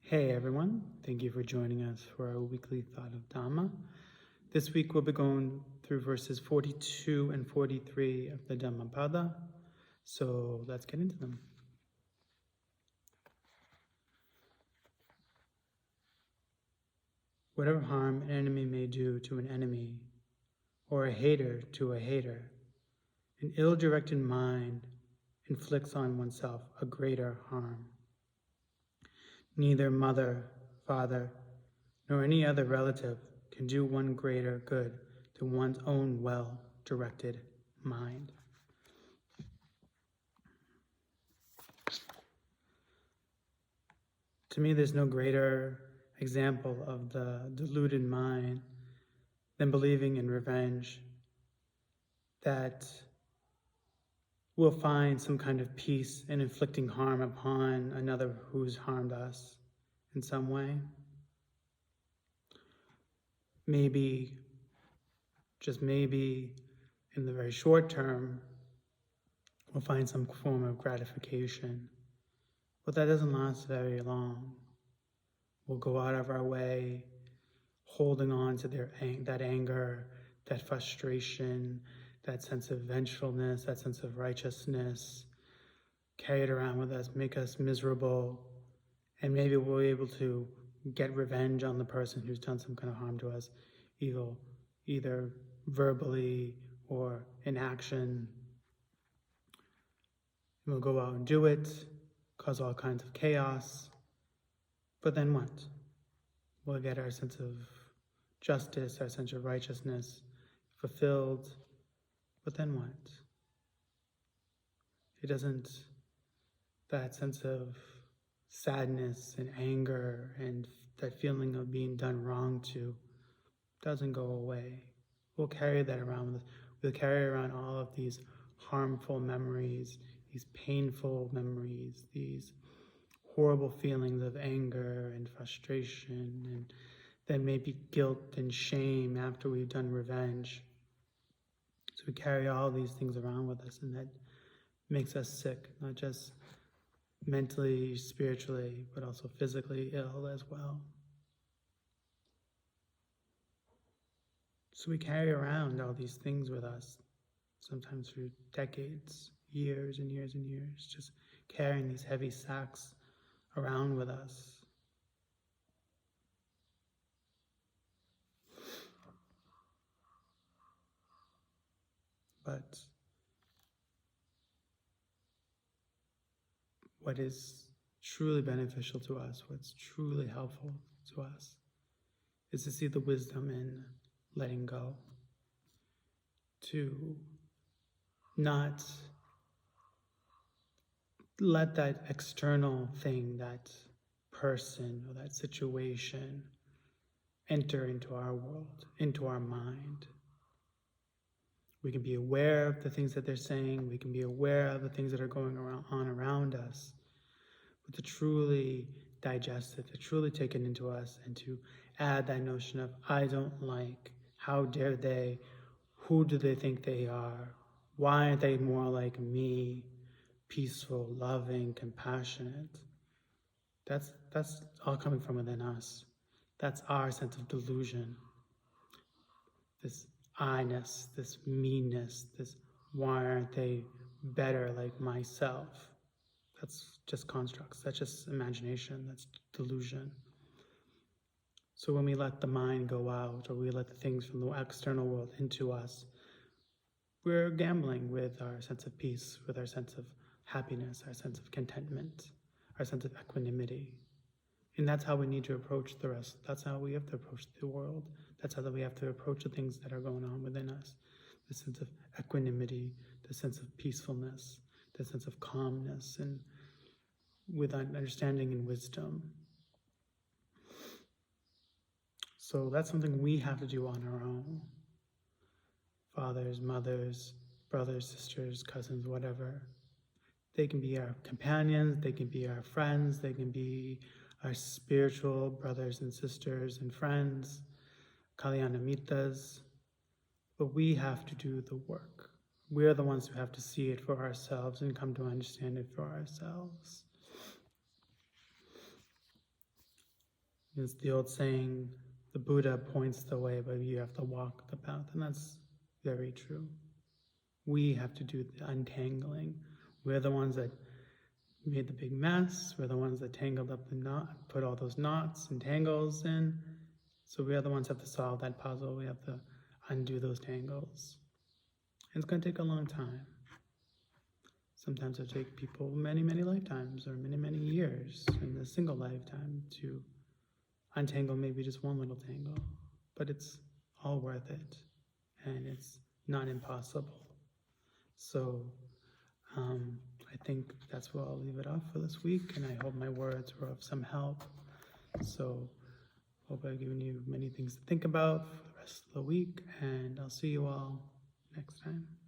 Hey everyone, thank you for joining us for our weekly thought of Dhamma. This week we'll be going through verses 42 and 43 of the Dhammapada, so let's get into them. Whatever harm an enemy may do to an enemy, or a hater to a hater, an ill-directed mind inflicts on oneself a greater harm. Neither mother, father, nor any other relative can do one greater good than one's own well-directed mind. To me, there's no greater example of the deluded mind than believing in revenge, that we'll find some kind of peace in inflicting harm upon another who's harmed us in some way. Maybe, just maybe, in the very short term, we'll find some form of gratification. But that doesn't last very long. We'll go out of our way, holding on to that anger, that frustration, that sense of vengefulness, that sense of righteousness, carry it around with us, make us miserable, and maybe we'll be able to get revenge on the person who's done some kind of harm to us, either verbally or in action. And we'll go out and do it, cause all kinds of chaos, but then what? We'll get our sense of justice, our sense of righteousness fulfilled, but then what? That sense of sadness and anger and that feeling of being done wrong to doesn't go away. We'll carry that around with us. We'll carry around all of these harmful memories, these painful memories, these horrible feelings of anger and frustration, and then maybe guilt and shame after we've done revenge. So we carry all these things around with us, and that makes us sick, not just mentally, spiritually, but also physically ill as well. So we carry around all these things with us, sometimes for decades, years and years and years, just carrying these heavy sacks around with us. But what is truly beneficial to us, what's truly helpful to us, is to see the wisdom in letting go, to not let that external thing, that person or that situation enter into our world, into our mind. We can be aware of the things that they're saying, we can be aware of the things that are going on around us, but to truly digest it, to truly take it into us, and to add that notion of, I don't like, how dare they, who do they think they are, why aren't they more like me, peaceful, loving, compassionate. That's all coming from within us. That's our sense of delusion. This I-ness, this meanness, this why aren't they better like myself. That's just constructs, that's just imagination, that's delusion. So when we let the mind go out, or we let the things from the external world into us, we're gambling with our sense of peace, with our sense of happiness, our sense of contentment, our sense of equanimity. And that's how we need to approach the rest. That's how we have to approach the world. That's how we have to approach the things that are going on within us. The sense of equanimity, the sense of peacefulness, the sense of calmness, and with understanding and wisdom. So that's something we have to do on our own. Fathers, mothers, brothers, sisters, cousins, whatever. They can be our companions, they can be our friends, they can be our spiritual brothers and sisters and friends, kalyana mittas, but we have to do the work. We're the ones who have to see it for ourselves and come to understand it for ourselves. It's the old saying, the Buddha points the way, but you have to walk the path. And that's very true. We have to do the untangling. We're the ones that made the big mess. We're the ones that tangled up the knot, put all those knots and tangles in. So we are the ones that have to solve that puzzle. We have to undo those tangles. And it's going to take a long time. Sometimes it'll take people many, many lifetimes or many, many years in a single lifetime to untangle maybe just one little tangle. But it's all worth it. And it's not impossible. So I think that's where I'll leave it off for this week. And I hope my words were of some help. So hope I've given you many things to think about for the rest of the week. And I'll see you all next time.